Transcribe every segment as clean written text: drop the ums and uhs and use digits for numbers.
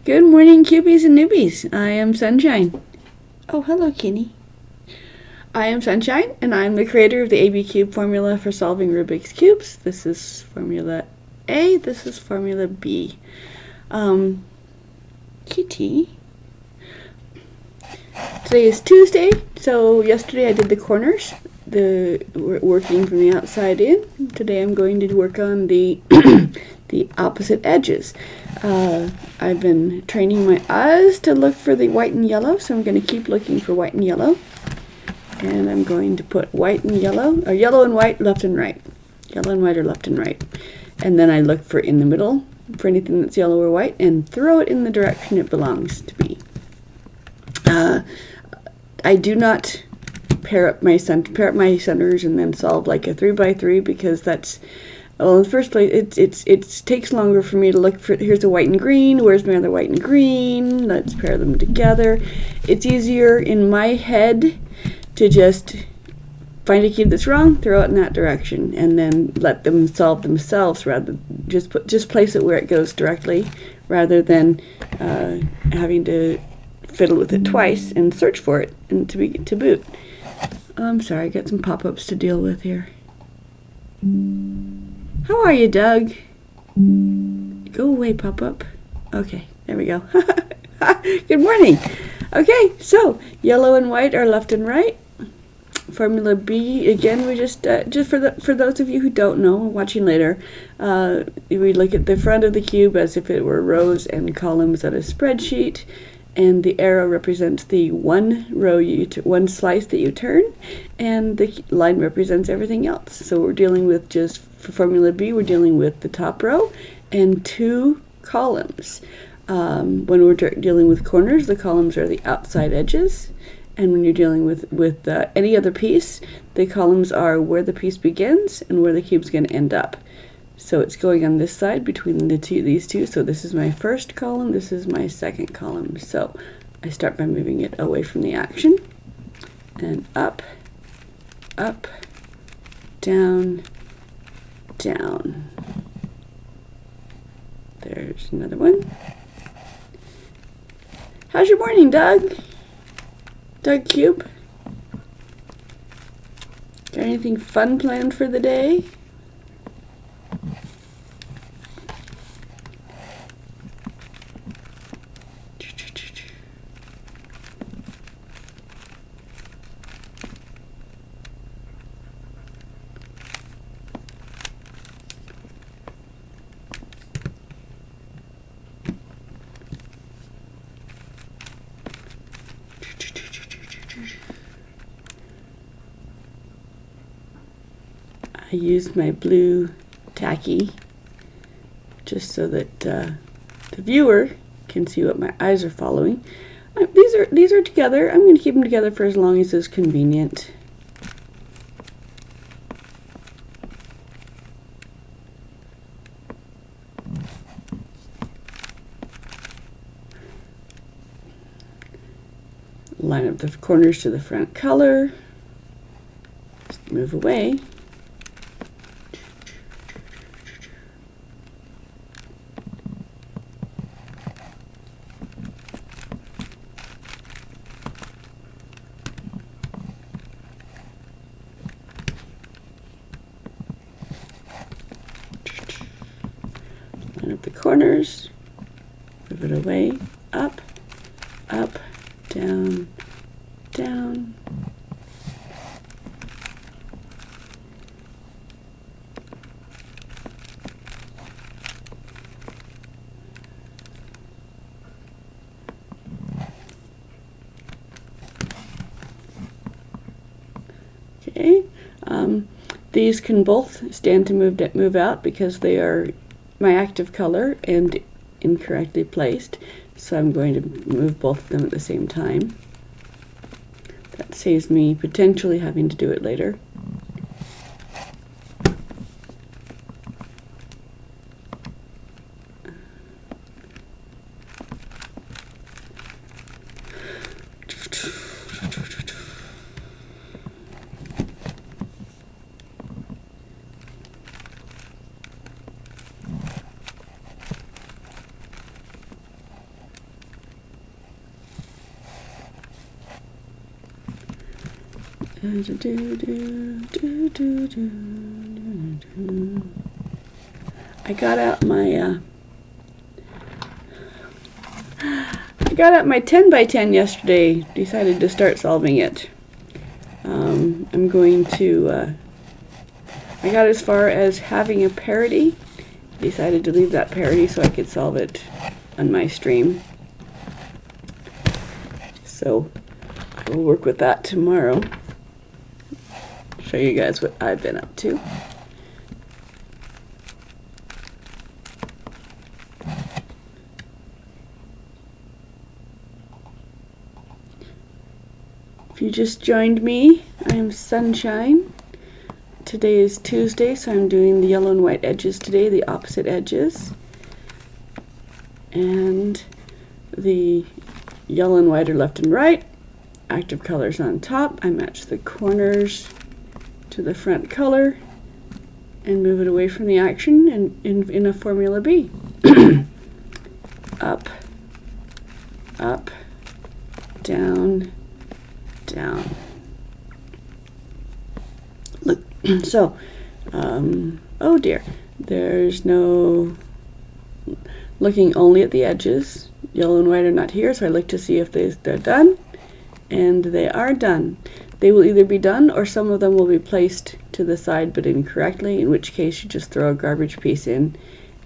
Good morning, cubies and newbies. I am Sunshine. Oh, hello, Kenny. I am Sunshine, and I'm the creator of the ABCube formula for solving Rubik's Cubes. This is formula A, this is formula B. Kitty. Today is Tuesday, so yesterday I did the corners, working from the outside in. Today I'm going to work on the the opposite edges. I've been training my eyes to look for the white and yellow, so I'm going to keep looking for white and yellow. And I'm going to put white and yellow, or yellow and white, left and right. Yellow and white or left and right. And then I look for in the middle for anything that's yellow or white and throw it in the direction it belongs to be. I do not pair up my centers and then solve like a 3x3 because that's, well, in the first place it takes longer for me to look for, here's a white and green, where's my other white and green, let's pair them together. It's easier in my head to just find a cube that's wrong, throw it in that direction, and then let them solve themselves, rather just place it where it goes directly, rather than having to fiddle with it twice and search for it and to boot. I'm sorry, I got some pop-ups to deal with here. How are you, Doug? Go away, pop-up. Okay, there we go. Good morning. Okay, so yellow and white are left and right. Formula B, again, we just for those of you who don't know, watching later, we look at the front of the cube as if it were rows and columns on a spreadsheet, and the arrow represents the one row one slice that you turn, and the line represents everything else. So we're dealing with, just for formula B, we're dealing with the top row and two columns. When we're dealing with corners, the columns are the outside edges. And when you're dealing with any other piece, the columns are where the piece begins and where the cube's going to end up. So it's going on this side between these two. So this is my first column, this is my second column. So I start by moving it away from the action. And up, up, down, down. There's another one. How's your morning, Doug? Doug Cube? Got anything fun planned for the day? I used my blue tacky just so that the viewer can see what my eyes are following. These are together. I'm going to keep them together for as long as is convenient. Line up the corners to the front color. Just move away. Line up the corners, move it away, up, up, down, down. Okay, these can both stand to move out because they are my active color and incorrectly placed, so I'm going to move both of them at the same time. That saves me potentially having to do it later. I got out my 10 by 10 yesterday. Decided to start solving it. I'm going to. I got as far as having a parity. Decided to leave that parity so I could solve it on my stream. So I will work with that tomorrow. Show you guys what I've been up to. If you just joined me, I'm Sunshine. Today is Tuesday, so I'm doing the yellow and white edges today, the opposite edges. And the yellow and white are left and right. Active colors on top. I match the corners to the front color and move it away from the action and in a Formula B. Up, up, down, down. Look, so, oh dear, there's no looking only at the edges. Yellow and white are not here, so I look to see if they're done, and they are done. They will either be done or some of them will be placed to the side but incorrectly, in which case you just throw a garbage piece in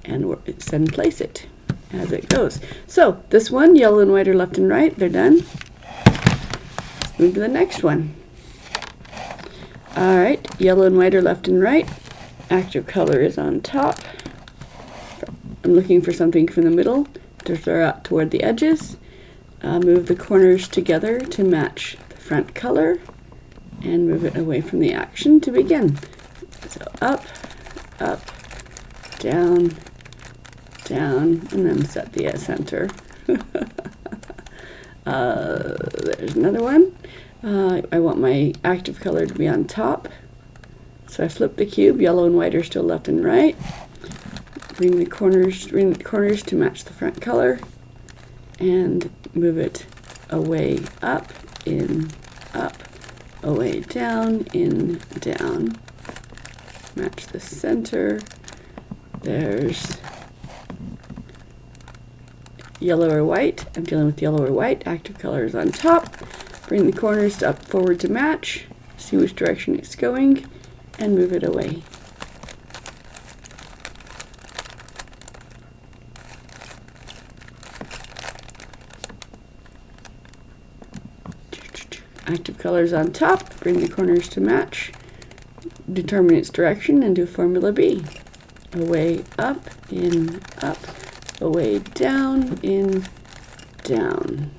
and then place it as it goes. So this one, yellow and white are left and right, they're done. Let's move to the next one. Alright, yellow and white are left and right. Active color is on top. I'm looking for something from the middle to throw out toward the edges. Move the corners together to match the front color and move it away from the action to begin. So up, up, down, down, and then set the center. There's another one. I want my active color to be on top. So I flip the cube. Yellow and white are still left and right. Bring the corners to match the front color and move it away up, in, up, away down, in, down. Match the center. There's yellow or white. I'm dealing with yellow or white. Active color is on top. Bring the corners up forward to match. See which direction it's going and move it away. Active colors on top, bring the corners to match, determine its direction, and do Formula B. Away, up, in, up, away, down, in, down.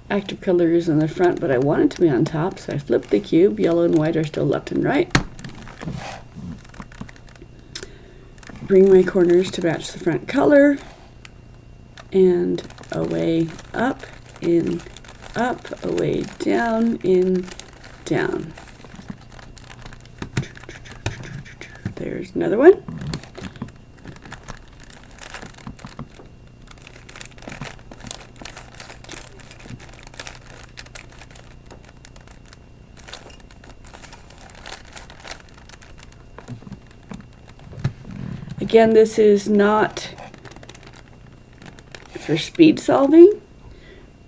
Active color is on the front, but I want it to be on top, so I flip the cube. Yellow and white are still left and right. Bring my corners to match the front color, and away, up, in, up, away, down, in, down. There's another one. Again, this is not for speed solving,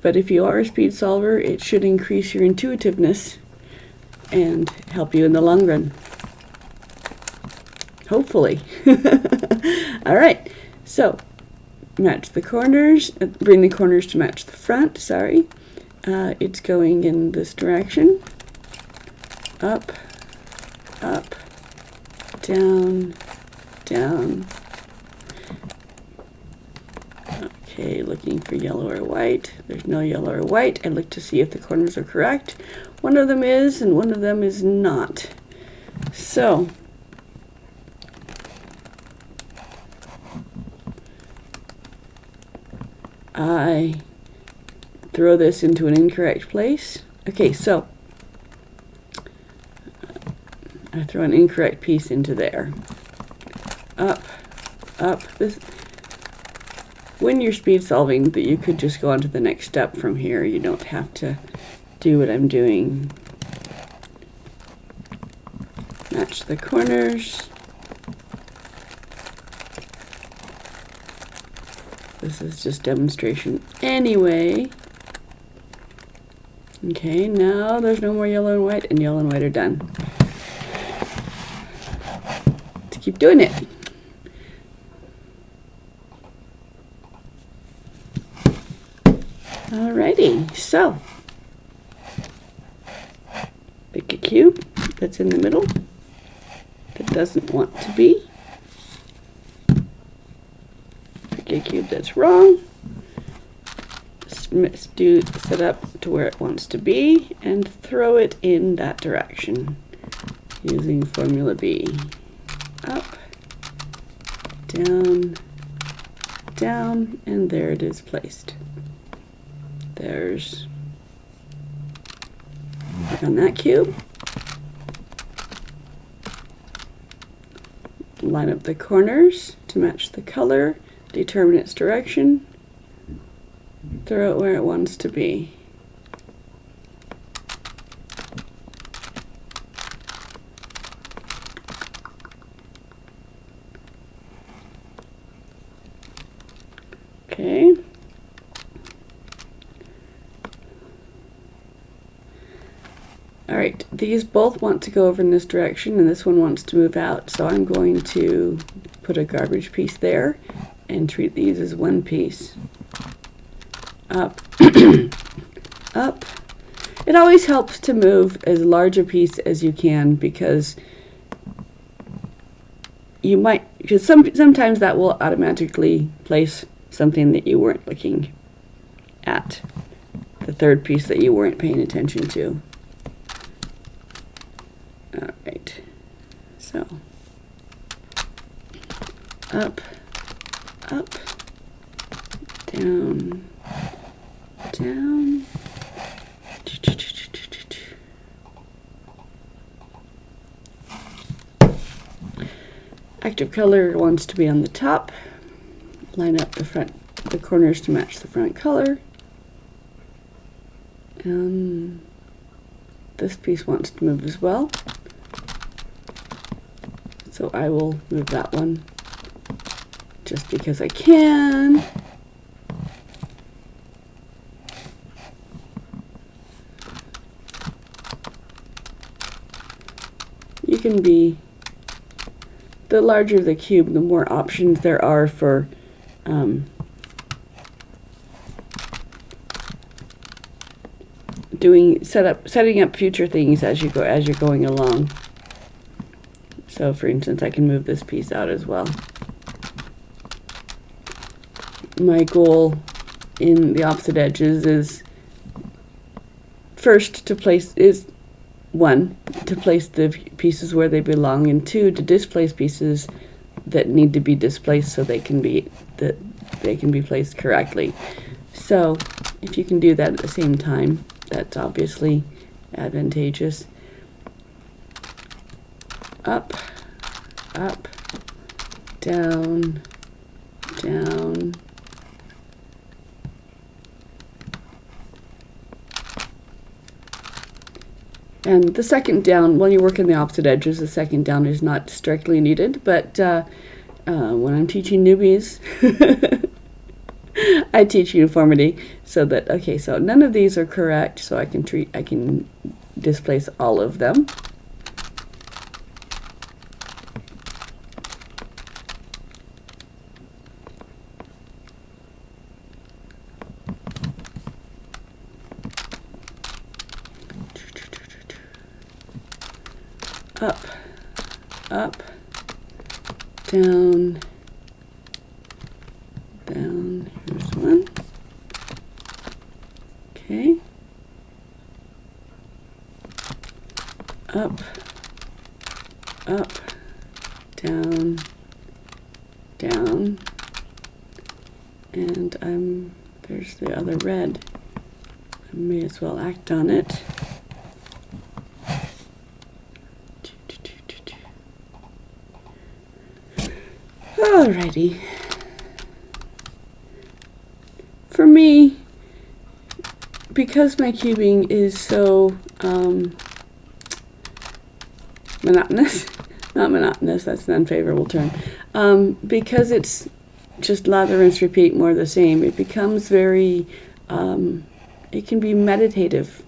but if you are a speed solver, it should increase your intuitiveness and help you in the long run. Hopefully. All right, so match the corners, bring the corners to match the front, sorry. It's going in this direction. Up, up, down, down. Okay, looking for yellow or white. There's no yellow or white. I look to see if the corners are correct. One of them is, and one of them is not. So, I throw this into an incorrect place. Okay, so I throw an incorrect piece into there. Up, up. This when you're speed solving that you could just go on to the next step from here. You don't have to do what I'm doing. Match the corners. This is just demonstration anyway. Okay, now there's no more yellow and white, and yellow and white are done. Let's keep doing it. Alrighty, so pick a cube that's in the middle that doesn't want to be. Pick a cube that's wrong. Set up to where it wants to be and throw it in that direction using formula B. Up, down, down, and there it is placed. There's on that cube. Line up the corners to match the color, determine its direction, throw it where it wants to be. Okay. Alright, these both want to go over in this direction and this one wants to move out, so I'm going to put a garbage piece there and treat these as one piece. Up, up. It always helps to move as large a piece as you can because you might, because sometimes that will automatically place something that you weren't looking at, the third piece that you weren't paying attention to. Alright, so up, up, down, down. Active color wants to be on the top. Line up the corners to match the front color. This piece wants to move as well. So I will move that one just because I can. You can be, the larger the cube, the more options there are for setting up future things as you're going along. So for instance, I can move this piece out as well. My goal in the opposite edges is first to place one, to place the pieces where they belong, and two, to displace pieces that need to be displaced so they can be placed correctly. So if you can do that at the same time, that's obviously advantageous. Up, up, down, down. And the second down, when you work in the opposite edges, the second down is not strictly needed, but when I'm teaching newbies, I teach uniformity so that, okay, so none of these are correct, so I can displace all of them. Up, up, down, down, here's one. Okay. Up, up, down, down, and there's the other red. I may as well act on it. Alrighty. because my cubing is so monotonous, not monotonous, that's an unfavorable term, because it's just lather, rinse, repeat, more of the same, it becomes very, it can be meditative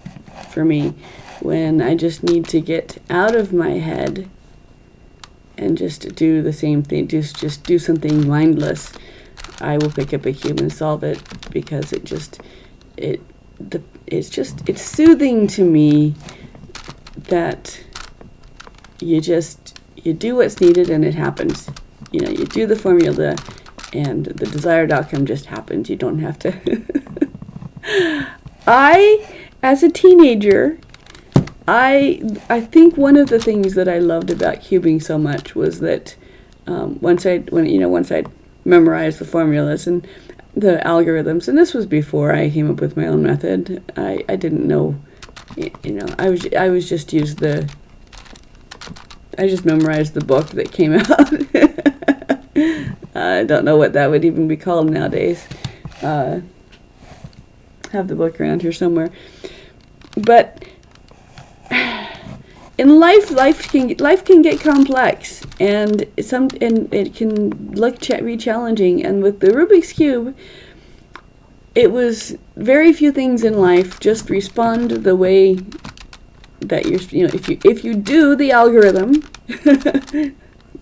for me when I just need to get out of my head and just do the same thing, just do something mindless. I will pick up a cube and solve it, because it's soothing to me that you do what's needed and it happens. You know, you do the formula and the desired outcome just happens. You don't have to. As a teenager, I think one of the things that I loved about cubing so much was that once I'd memorized the formulas and the algorithms, and this was before I came up with my own method. I didn't know, I just memorized the book that came out. I don't know what that would even be called nowadays. Have the book around here somewhere. But in life can get complex, and it can be challenging. And with the Rubik's Cube, it was very few things in life just respond the way that if you do the algorithm,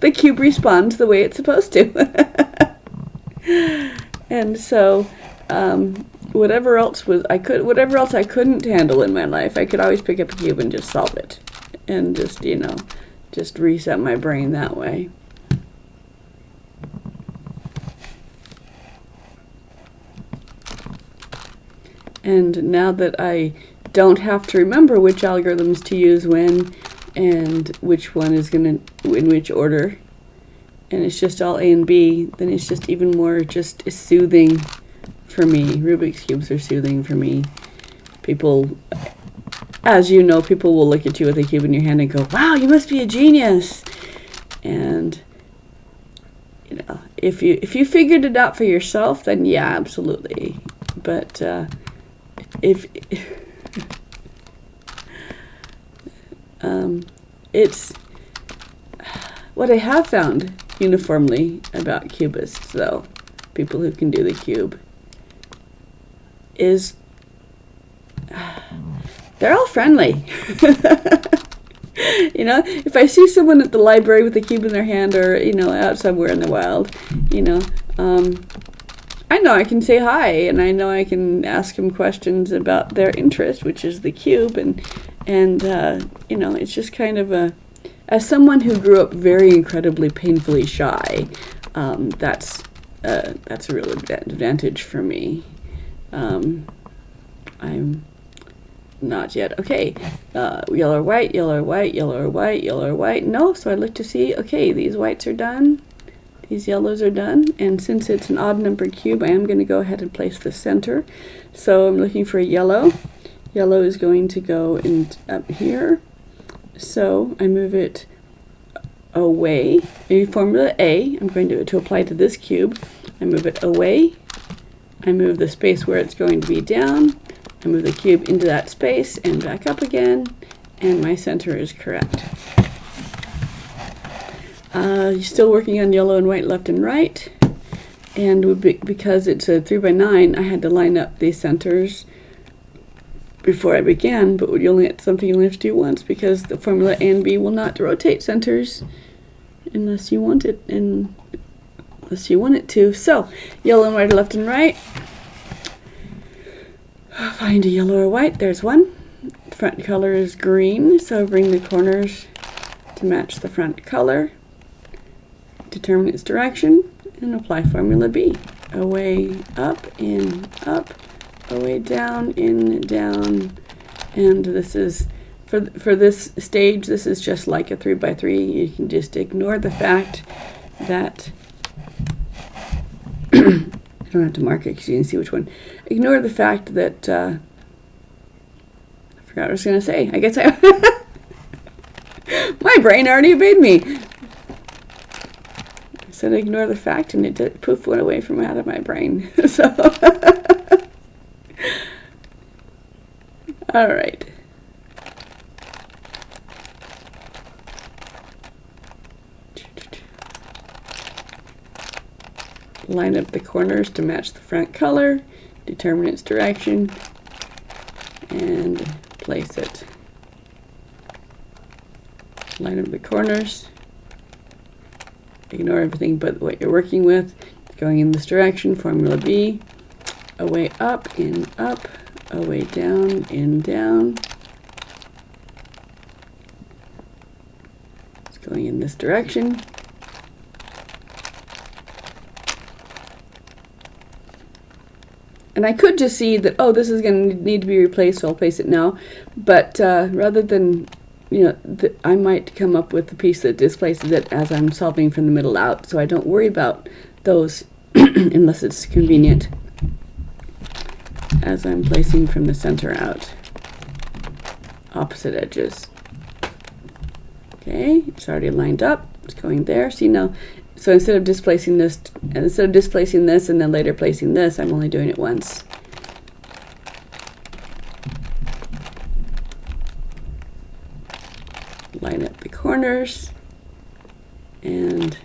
the cube responds the way it's supposed to. And so, whatever else I couldn't handle in my life, I could always pick up a cube and just solve it, and just reset my brain that way. And now that I don't have to remember which algorithms to use when, and which one is in which order, and it's just all A and B, then it's just even more just soothing for me. Rubik's Cubes are soothing for me. People, as you know, people will look at you with a cube in your hand and go, "Wow, you must be a genius." And if you figured it out for yourself, then yeah, absolutely. But it's what I have found uniformly about cubists, though, people who can do the cube, is they're all friendly. If I see someone at the library with a cube in their hand, or out somewhere in the wild, I know I can say hi, and I know I can ask them questions about their interest, which is the cube, and it's just kind of as someone who grew up very incredibly painfully shy, that's a real advantage for me. I'm not yet. Okay, yellow or white, yellow or white, yellow or white, yellow or white. No, so I look to see, okay, these whites are done. These yellows are done, and since it's an odd numbered cube, I am going to go ahead and place the center. So I'm looking for a yellow. Yellow is going to go up here. So I move it away. Formula A, I'm going to apply to this cube. I move it away. I move the space where it's going to be down. I move the cube into that space and back up again, and my center is correct. Still working on yellow and white left and right, and because it's a 3x9, I had to line up these centers before I began, but you only have to do once, because the formula A and B will not rotate centers unless you want it to. So yellow and white left and right. Find a yellow or white. There's one. The front color is green, so bring the corners to match the front color. Determine its direction and apply formula B. Away, up, in, up, away, down, in, down. And this is, for this stage, this is just like a 3x3. You can just ignore the fact that, I don't have to mark it because you can see which one. Ignore the fact that, I forgot what I was going to say. I guess my brain already obeyed me. I said ignore the fact, and it poof went away from out of my brain. So All right. Line up the corners to match the front color, determine its direction, and place it. Line up the corners. Ignore everything but what you're working with. Going in this direction, formula B. Away up, in up, away down, in down. It's going in this direction. And I could just see that, oh, this is going to need to be replaced, so I'll place it now. But rather than, you know, I might come up with the piece that displaces it as I'm solving from the middle out, so I don't worry about those unless it's convenient as I'm placing from the center out. Opposite edges. Okay, it's already lined up. It's going there. See now, so instead of displacing this and then later placing this, I'm only doing it once. Line up the corners. And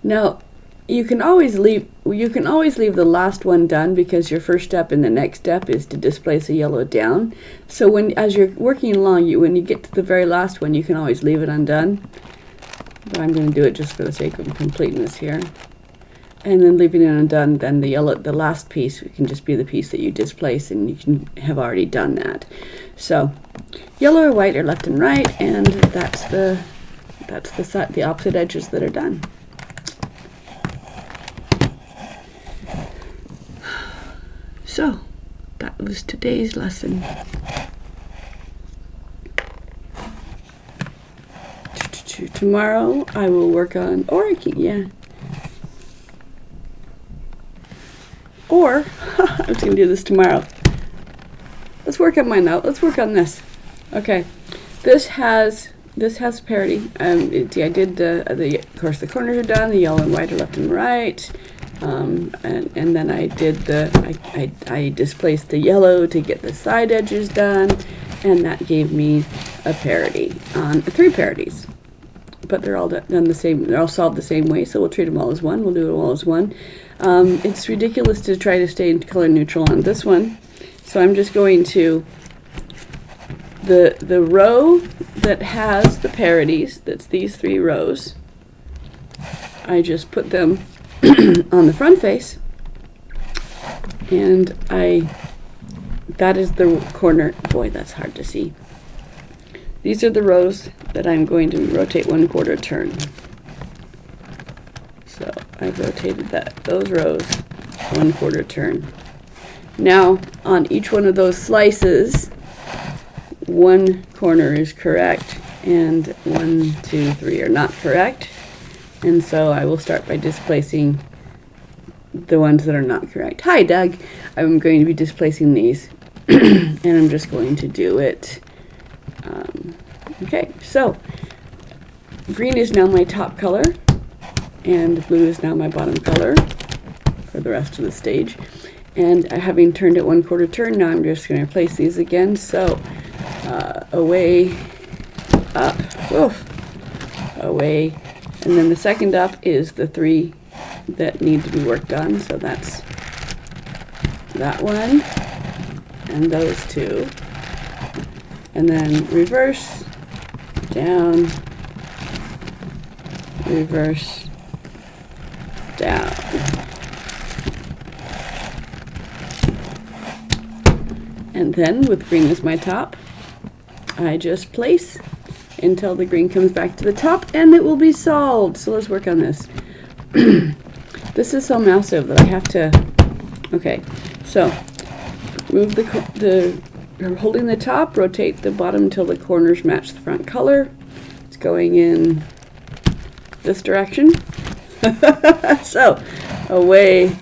now you can always leave the last one done, because your first step in the next step is to displace a yellow down. So as you're working along, when you get to the very last one, you can always leave it undone. But I'm going to do it just for the sake of completeness here. And then leaving it undone, then the last piece can just be the piece that you displace, and you can have already done that. So yellow or white or left and right, and that's the opposite edges that are done. So that was today's lesson. Tomorrow I will work on, or I was going to do this tomorrow. Let's work on mine now. Let's work on this. Okay, this has parity. I did of course the corners are done. The yellow and white are left and right. And then I did I displaced the yellow to get the side edges done, and that gave me a parity on 3 parities. But they're all done the same. They're all solved the same way, so we'll treat them all as one. We'll do it all as one. It's ridiculous to try to stay color neutral on this one, so I'm just going to the row that has the parities. That's these 3 rows. I just put them on the front face, and that is the corner. Boy, that's hard to see. These are the rows that I'm going to rotate 1/4 turn. So I've rotated those rows 1/4 turn. Now on each one of those slices, 1 corner is correct and 1, 2, 3 are not correct. And so I will start by displacing the ones that are not correct. Hi, Doug. I'm going to be displacing these, and I'm just going to do it. Okay, so green is now my top color, and blue is now my bottom color for the rest of the stage. And having turned it 1/4 turn, now I'm just going to place these again. So away, up, woof, away. And then the second up is the 3 that need to be worked on. So that's that one and those 2. And then reverse, down, reverse, down. And then with green as my top, I just place until the green comes back to the top, and it will be solved. So let's work on this. This is so massive that I have to, okay, so move holding the top, rotate the bottom until the corners match the front color. It's going in this direction. So away,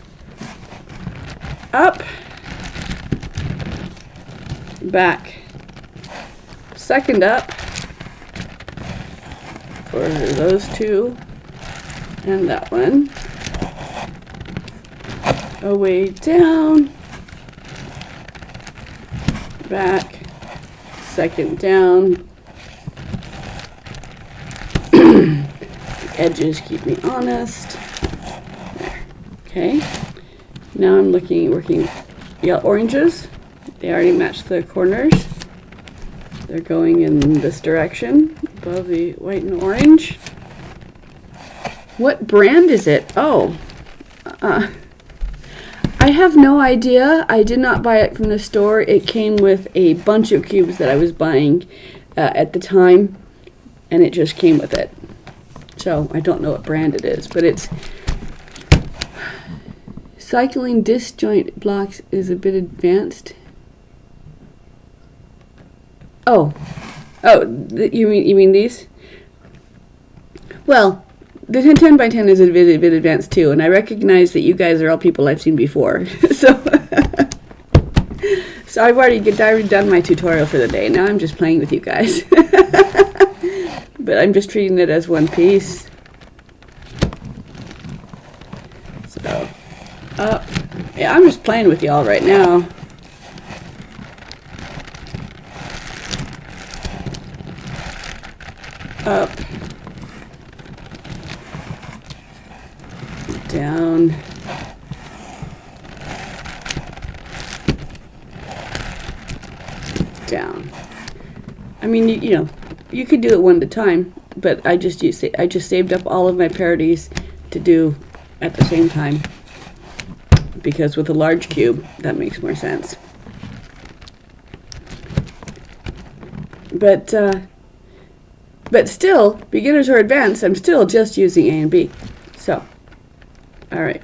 up, back, second up for those 2 and that one, away, down, back, second down. Edges keep me honest. There. Okay. Now I'm working yellow oranges. They already match the corners. They're going in this direction above the white and orange. What brand is it? Oh, I have no idea. I did not buy it from the store. It came with a bunch of cubes that I was buying at the time, and it just came with it. So I don't know what brand it is, but it's cycling disjoint blocks is a bit advanced. Oh, you mean these? Well, the 10 by 10 is a bit advanced too, and I recognize that you guys are all people I've seen before. So I've already done my tutorial for the day. Now I'm just playing with you guys. But I'm just treating it as one piece. So, yeah, I'm just playing with y'all right now. Up, down, down. I mean, you know, you could do it one at a time, but I just saved up all of my parodies to do at the same time, because with a large cube that makes more sense. But still, beginners or advanced, I'm still just using A and B. So, all right,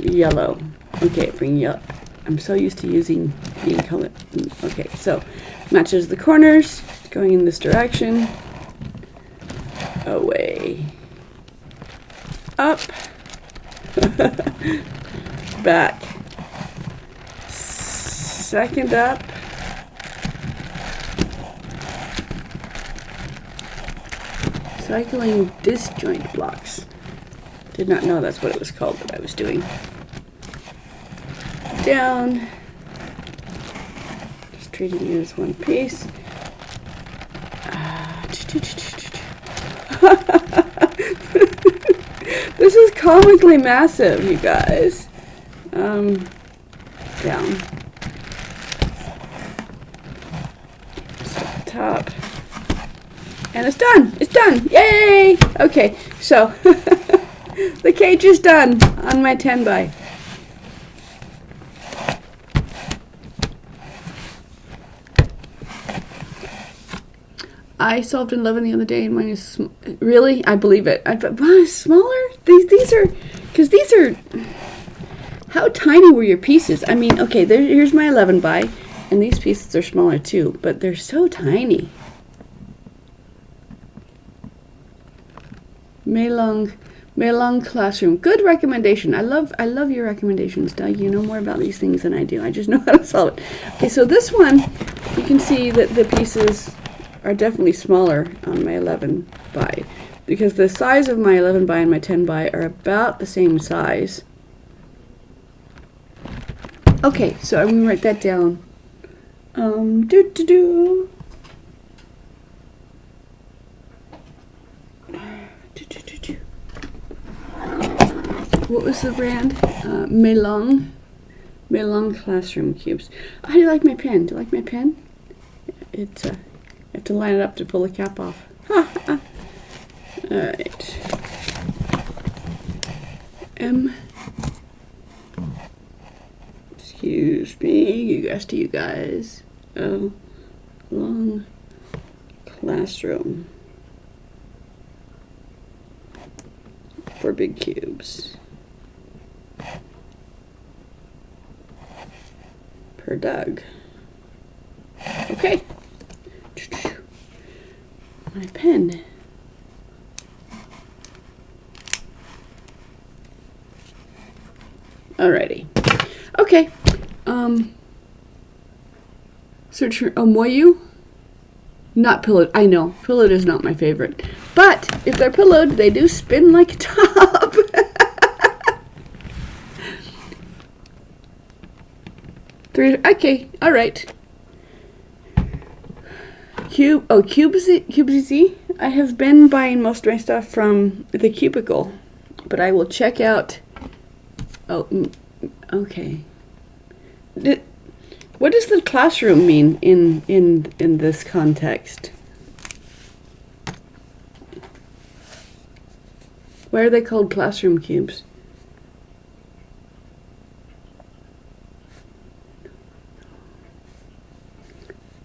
yellow. Okay, bring yellow. I'm so used to using the color. Okay, so matches the corners, going in this direction. Away. Up. Back. Second up. Cycling disjoint blocks. Did not know that's what it was called that I was doing. Down. Just treating it as one piece. This is comically massive, you guys. Down. Start the top. And it's done! It's done! Yay! Okay, so the cage is done on my 10 by. I solved an 11 the other day and mine is really? I believe it. Smaller? These are, because these are, how tiny were your pieces? I mean, okay, here's my 11 by, and these pieces are smaller too, but they're so tiny. Melong Classroom. Good recommendation. I love your recommendations, Doug. You know more about these things than I do. I just know how to solve it. Okay, so this one, you can see that the pieces are definitely smaller on my 11 by, because the size of my 11 by and my 10 by are about the same size. Okay, so I'm gonna write that down. What was the brand? Melong Classroom Cubes. How do you like my pen? Do you like my pen? It's I have to line it up to pull the cap off. Alright. Excuse me, you guys. Long Classroom for big cubes. Per Doug. Okay. My pen. Alrighty. Okay. Search for Omoyu. Not pillowed. I know. Pillowed is not my favorite. But if they're pillowed, they do spin like a top. Okay. Alright. Cubesy. I have been buying most of my stuff from the Cubicle, but I will check out. Oh, okay. What does the classroom mean in this context? Why are they called classroom cubes?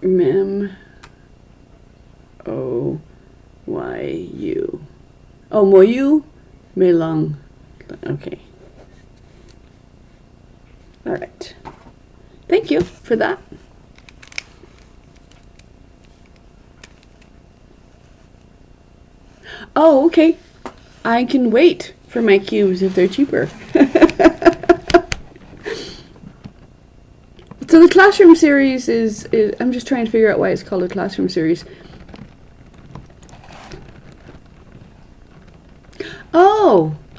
Mem O Y U. Oh, Moyu Melang. Okay. All right. Thank you for that. Oh, okay. I can wait for my cubes if they're cheaper. So the classroom series is, I'm just trying to figure out why it's called a classroom series.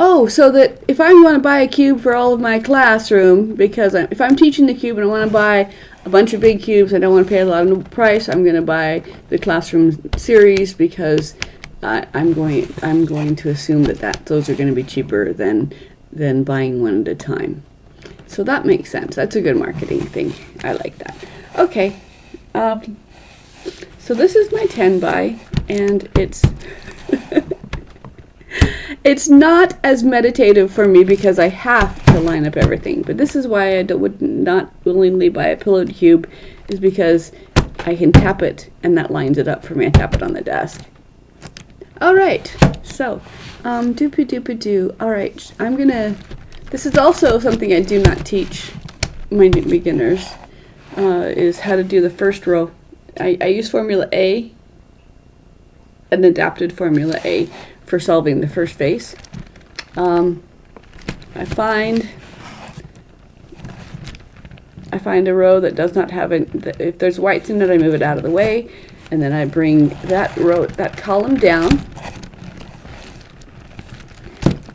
Oh, so that if I want to buy a cube for all of my classroom, because if I'm teaching the cube and I want to buy a bunch of big cubes, I don't want to pay a lot of price, I'm going to buy the classroom series because I'm going to assume that those are going to be cheaper than buying one at a time. So that makes sense. That's a good marketing thing. I like that. Okay. So this is my 10 by, and it's it's not as meditative for me because I have to line up everything. But this is why I would not willingly buy a pillared cube, is because I can tap it and that lines it up for me. I tap it on the desk. All right. So, doopy-doopy-doo. All right. This is also something I do not teach my new beginners, is how to do the first row. I use Formula A, an adapted Formula A, for solving the first face. I find a row that does not have if there's whites in it, I move it out of the way, and then I bring that column down.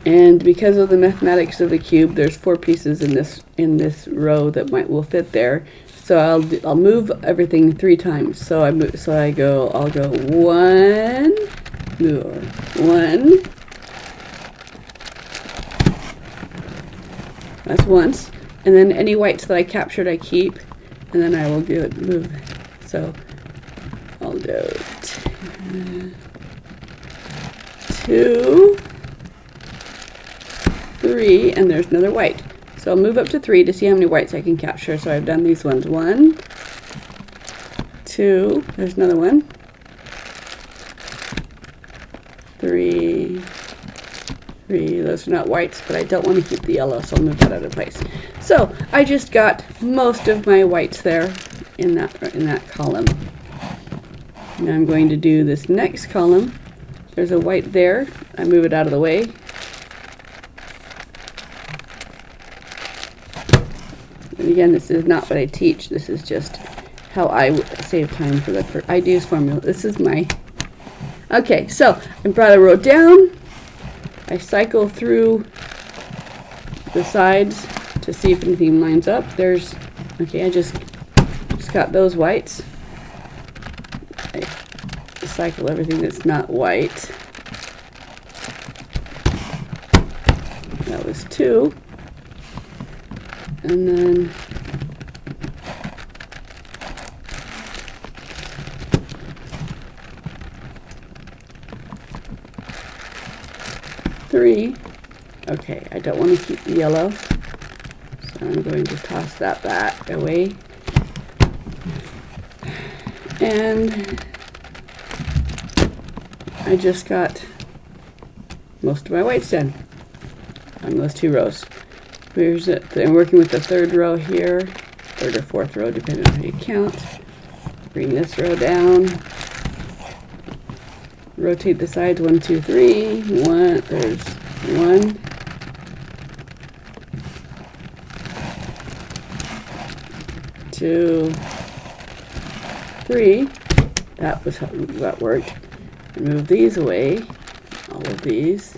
And because of the mathematics of the cube, there's 4 pieces in this row that will fit there. So I'll move everything 3 times. So I'll go 1, 1. That's once. And then any whites that I captured, I keep, and then I will move. So I'll do 2, 3, and there's another white. So I'll move up to 3 to see how many whites I can capture. So I've done these ones. 1, 2, there's another one. 3, those are not whites, but I don't want to keep the yellow, so I'll move that out of place. So I just got most of my whites there in that column. Now I'm going to do this next column. There's a white there. I move it out of the way. And again, this is not what I teach. This is just how I save time for the I use formula. This is my... Okay, so I brought a row down. I cycle through the sides to see if anything lines up. Okay, I just got those whites. I cycle everything that's not white. That was 2. And then three. Okay, I don't want to keep the yellow, so I'm going to toss that back away. And I just got most of my whites done on those 2 rows. Here's it. I'm working with the 3rd row here, 3rd or 4th row, depending on how you count. Bring this row down. Rotate the sides 1, 2, 3. There's 1. 2, 3. That worked. Move these away, all of these.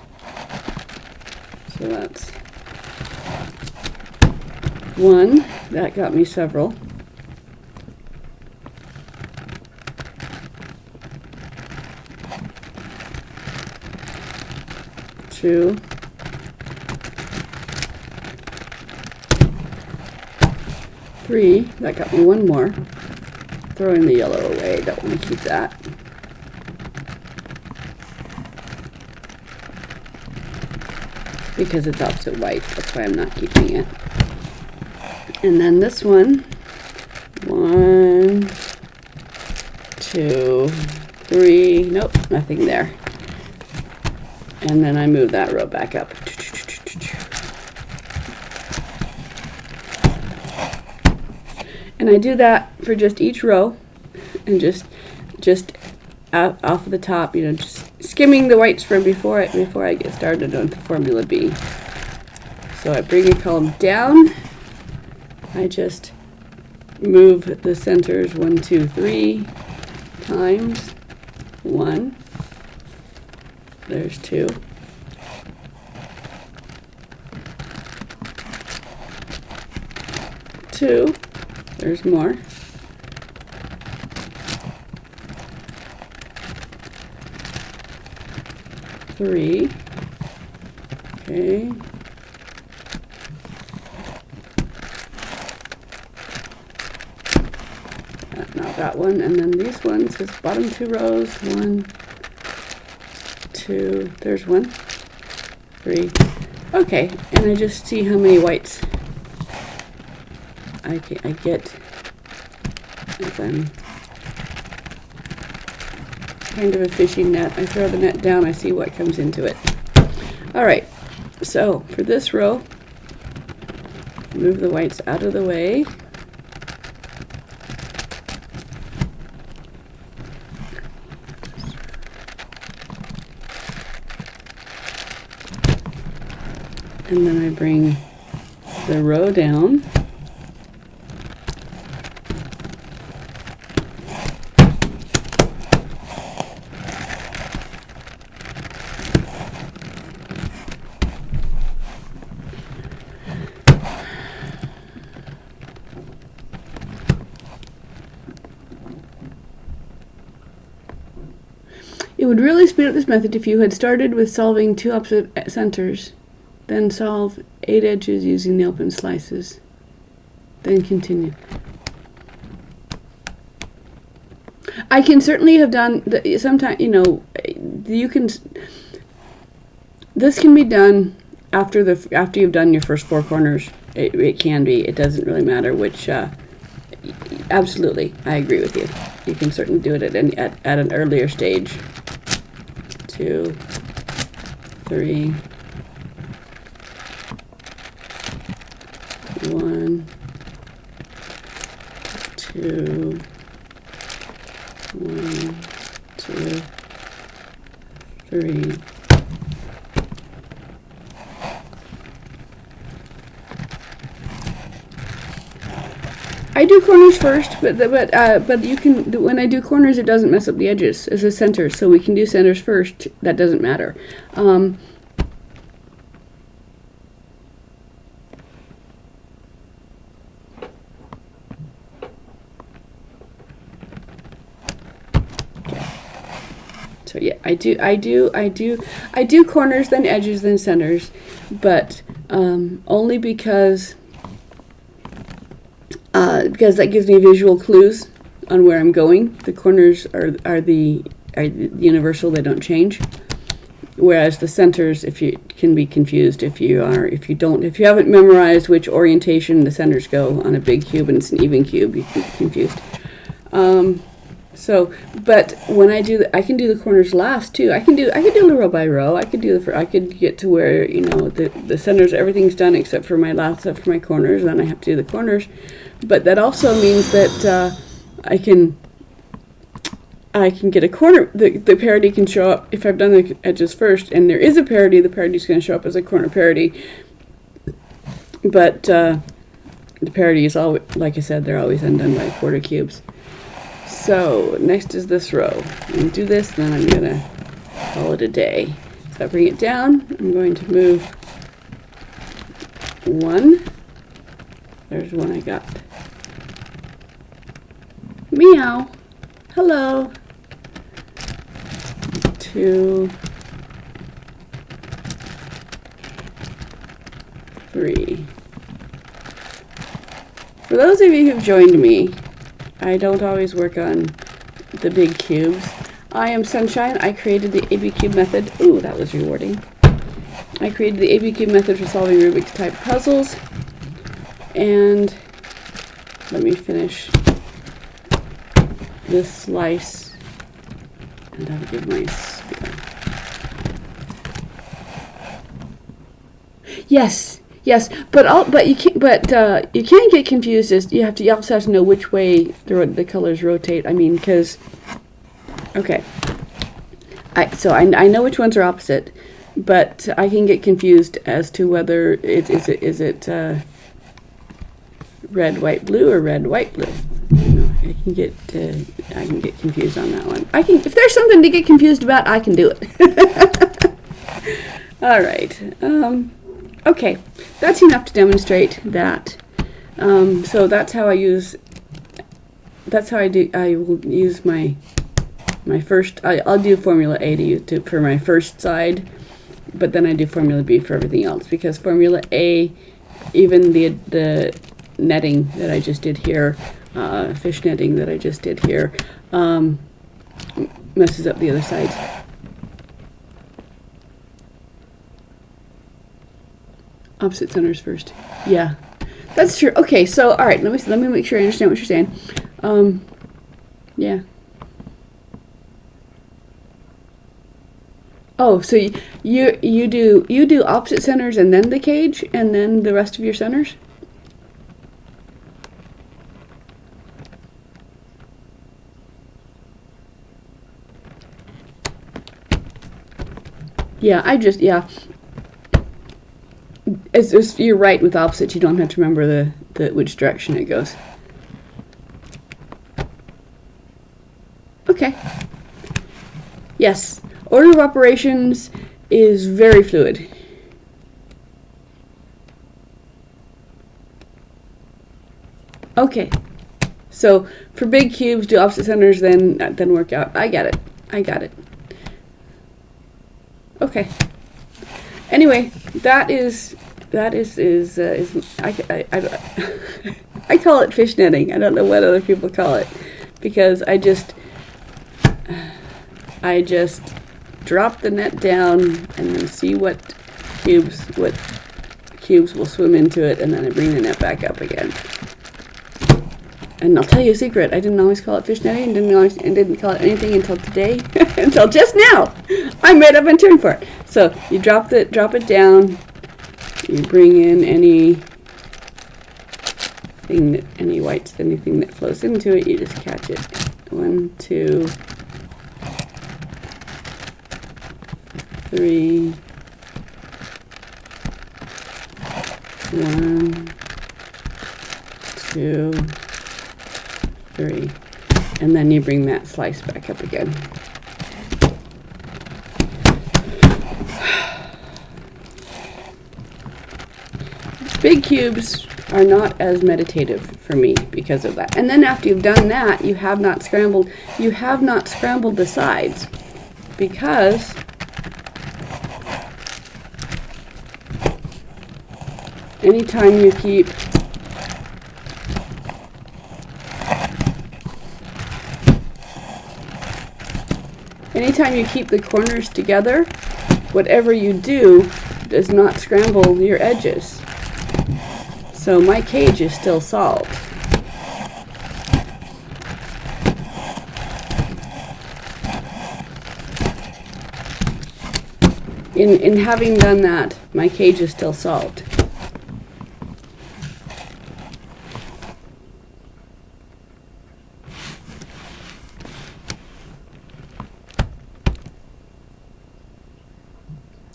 So that's 1. That got me several. 2, 3. That got me one more. Throwing the yellow away, don't want to keep that. Because it's opposite white, that's why I'm not keeping it. And then this one, 1, 2, 3, nope, nothing there. And then I move that row back up. And I do that for just each row, and just out off of the top, you know, just skimming the whites from before I get started on formula B. So I bring a column down. I just move the centers 1, 2, 3 times 1. There's 2. Two. There's more. 3. Okay. Not that one. And then these ones, his bottom 2 rows. 1, 2. There's 1, 3. Okay. And I just see how many whites I get as I'm kind of a fishing net. I throw the net down, I see what comes into it. Alright, so for this row, move the whites out of the way. And then I bring the row down. It would really speed up this method if you had started with solving 2 opposite centers, then solve 8 edges using the open slices, then continue. I can certainly have done sometimes, you know, you can. This can be done after you've done your first 4 corners. It can be. It doesn't really matter which. Absolutely, I agree with you. You can certainly do it at an earlier stage. 2, 3, 1, 2, 1, 2, 3. I do corners first, but you can. When I do corners, it doesn't mess up the edges. It's a center, so we can do centers first. That doesn't matter. So yeah, I do corners, then edges, then centers, but only because that gives me visual clues on where I'm going. The corners are universal; they don't change. Whereas the centers, can be confused if you haven't memorized which orientation the centers go on a big cube and it's an even cube, you can be confused. But when I can do the corners last too. I can do row by row. I could get to where, you know, the centers, everything's done except for my corners. Then I have to do the corners. But that also means that I can get a corner. The parity can show up if I've done the edges first, and there is a parity. The parity is going to show up as a corner parity. But the parity is always, like I said, they're always undone by quarter cubes. So next is this row. I'm going to do this, then I'm going to call it a day. So I bring it down. I'm going to move 1. There's 1 I got. Meow. Hello. 2. 3. For those of you who've joined me, I don't always work on the big cubes. I am Sunshine. I created the ABCube method. Ooh, that was rewarding. I created the ABCube method for solving Rubik's type puzzles. And let me finish this slice. And I'll give my spin. Yes, yes, but you can't get confused. As you also have to know which way the colors rotate. I mean, because okay, I know which ones are opposite, but I can get confused as to whether is it red, white, blue, or red, white, blue. I can get confused on that one. If there's something to get confused about, I can do it. All right. Okay, that's enough to demonstrate that. So that's how I use. That's how I do. I will use my first. I'll do formula A for my first side, but then I do formula B for everything else, because formula A, even the netting that I just did here, fish netting that I just did here, messes up the other sides. Opposite centers first. Yeah, that's true. Okay, so all right, let me make sure I understand what you're saying. Yeah. Oh, so you do opposite centers and then the cage and then the rest of your centers? Yeah, yeah. You're right with opposites. You don't have to remember the which direction it goes. Okay. Yes. Order of operations is very fluid. Okay. So for big cubes, do opposite centers, then work out. I get it. I got it. Okay. Anyway, that is I call it fish netting. I don't know what other people call it, because I just drop the net down and then see what cubes will swim into it, and then I bring the net back up again. And I'll tell you a secret, I didn't always call it fish netting, and didn't call it anything until today, until just now. I made up a term for it. So you drop it down, you bring in anything that flows into it, you just catch it. 1, 2, 3, 1, 2, 3, and then you bring that slice back up again. Big cubes are not as meditative for me because of that. And then after you've done that, you have not scrambled the sides, because anytime you keep the corners together, whatever you do does not scramble your edges. So my cage is still solved. In having done that, my cage is still solved.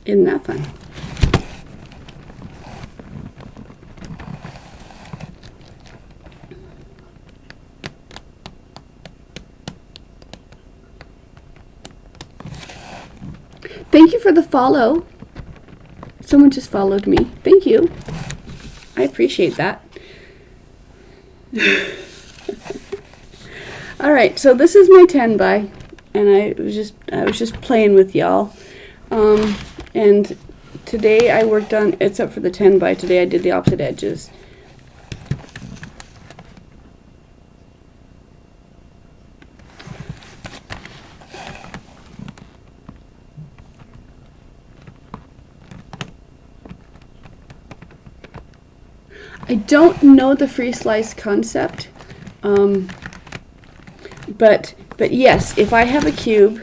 Isn't that fun? Thank you for the follow. Someone just followed me. Thank you. I appreciate that. All right, so this is my 10 by, and I was just playing with y'all. And today I worked on, except for the 10 by, today I did the opposite edges. I don't know the free slice concept, but yes, if I have a cube,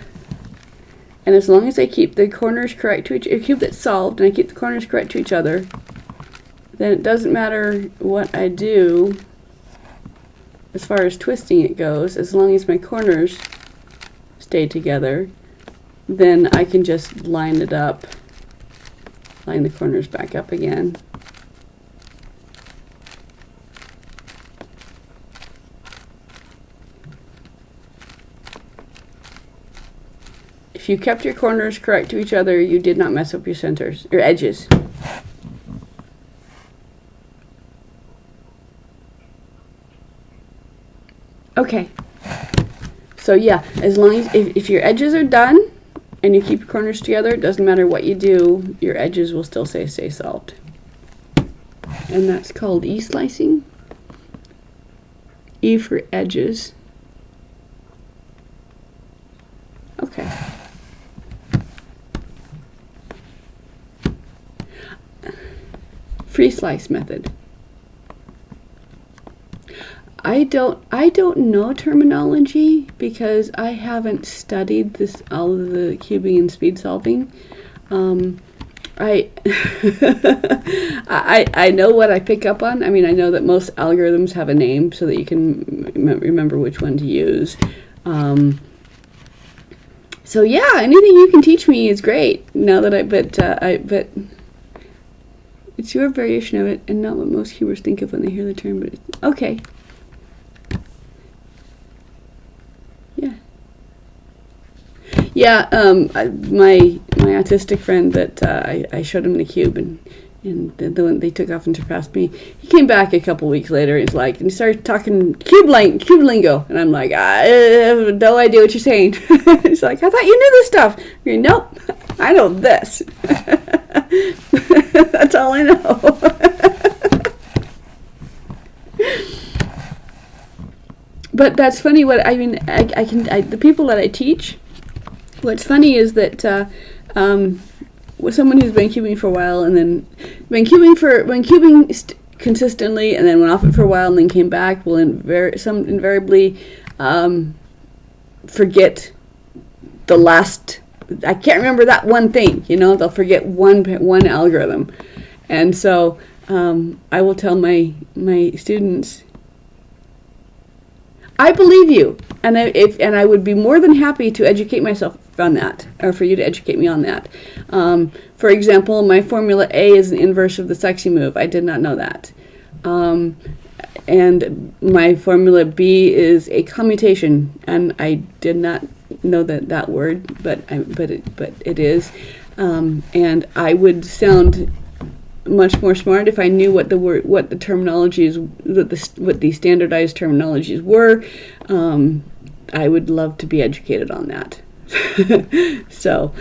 and as long as I keep the corners correct to a cube that's solved, and I keep the corners correct to each other, then it doesn't matter what I do as far as twisting it goes. As long as my corners stay together, then I can just line it up, line the corners back up again. If you kept your corners correct to each other, you did not mess up your centers, your edges. Okay. So yeah, as long as, if your edges are done and you keep your corners together, it doesn't matter what you do, your edges will still stay solved. And that's called E-slicing. E for edges. Okay. Free slice method. I don't know terminology because I haven't studied this, all of the cubing and speed solving. I I know what I pick up on. I mean, I know that most algorithms have a name so that you can remember which one to use. So yeah, anything you can teach me is great. Now that but it's your variation of it and not what most cubers think of when they hear the term. But it's, okay. Yeah. Yeah. My autistic friend that I showed him the cube and the one they took off and surpassed me. He came back a couple weeks later. He's like, and he started talking cube lingo, and I'm like, I have no idea what you're saying. He's like, I thought you knew this stuff. You're, nope, I know this. That's all I know. But that's funny. What I mean, the people that I teach. What's funny is that with someone who's been cubing for a while and then been cubing consistently and then went off it for a while and then came back will invariably forget the last. I can't remember that one thing. You know, they'll forget one algorithm, and so I will tell my students, I believe you, and I would be more than happy to educate myself on that, or for you to educate me on that. For example, my formula A is an inverse of the sexy move. I did not know that. And my formula B is a commutation, and I did not know that word, but it is. And I would sound much more smart if I knew what the terminologies, what the standardized terminologies were. I would love to be educated on that. So,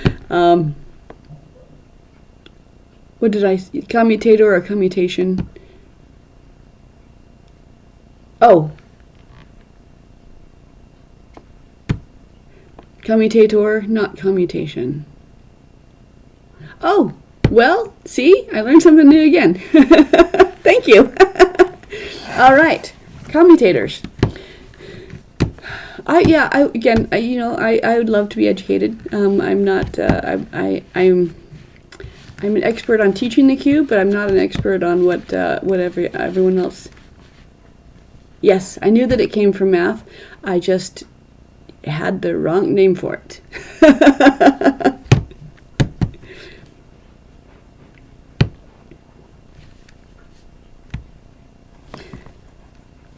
what did I say? Commutator or commutation? Oh. Commutator, not commutation. Oh, well, see, I learned something new again. Thank you. All right, commutators. I would love to be educated. I'm not. I'm an expert on teaching the cube, but I'm not an expert on whatever everyone else. Yes, I knew that it came from math. I just had the wrong name for it.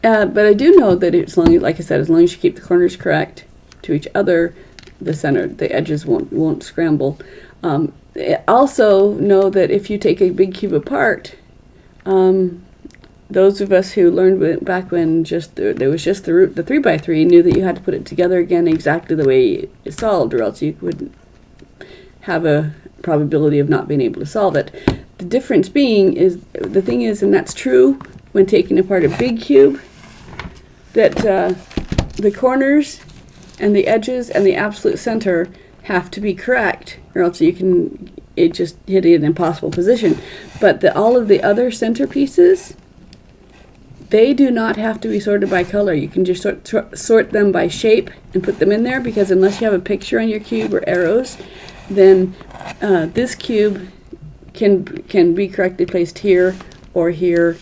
But I do know that as long as, like I said, as long as you keep the corners correct to each other, the edges won't scramble. Also know that if you take a big cube apart, those of us who learned back when there was just the 3x3 knew that you had to put it together again exactly the way it solved, or else you would have probability of not being able to solve it. The difference being is, the thing is, and that's true when taking apart a big cube, that the corners and the edges and the absolute center have to be correct, or else it just hit an impossible position. But all of the other center pieces, they do not have to be sorted by color. You can just sort them by shape and put them in there, because unless you have a picture on your cube or arrows, then this cube can be correctly placed here, or here,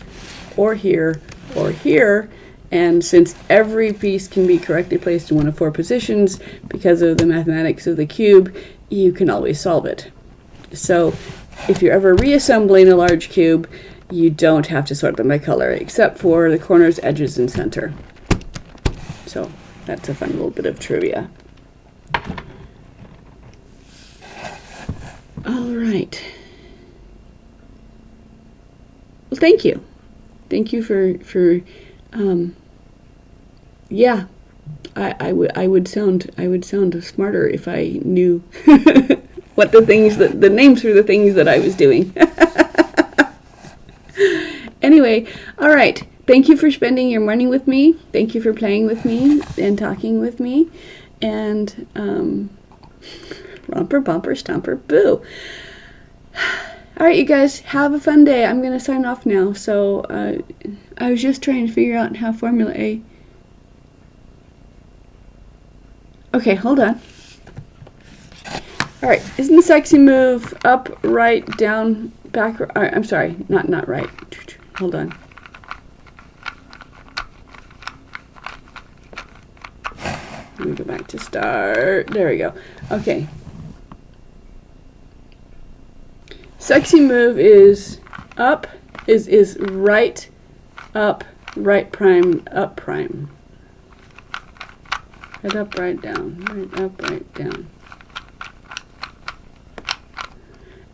or here, or here. And since every piece can be correctly placed in one of 4 positions because of the mathematics of the cube, you can always solve it. So if you're ever reassembling a large cube, you don't have to sort them by color, except for the corners, edges, and center. So that's a fun little bit of trivia. All right. Well, thank you. Thank you for yeah. I would sound smarter if I knew what the names for the things that I was doing. Anyway, all right. Thank you for spending your morning with me. Thank you for playing with me and talking with me. And romper, bumper, stomper, boo. All right, you guys, have a fun day. I'm going to sign off now. So I was just trying to figure out how Formula A... Okay, hold on. All right, isn't the sexy move up, right, down, back? I'm sorry, not right. Hold on. Let me go back to start. There we go. Okay. Sexy move is up, is right, up, right prime, up prime. Right up, right down, right up, right down.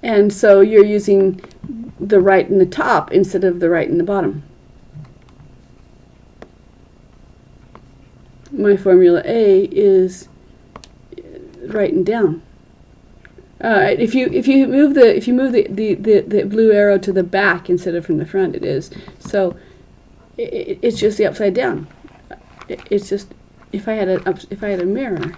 And so you're using the right in the top instead of the right in the bottom. My formula A is right and down. If you move the blue arrow to the back instead of from the front, it is. So it's just the upside down. It's just if I had a mirror.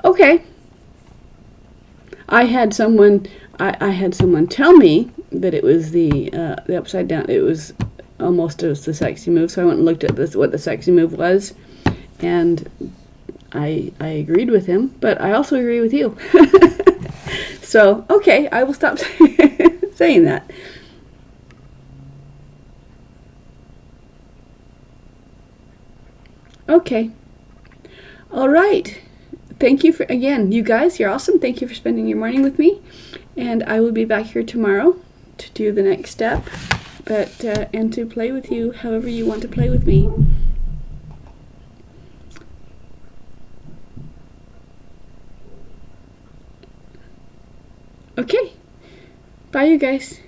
Okay. I had someone tell me that it was the upside down. It was almost as the sexy move. So I went and looked at what the sexy move was, and I agreed with him. But I also agree with you. So okay, I will stop saying that. Okay. All right. Thank you again, you guys, you're awesome. Thank you for spending your morning with me. And I will be back here tomorrow to do the next step, and to play with you however you want to play with me. Okay. Bye, you guys.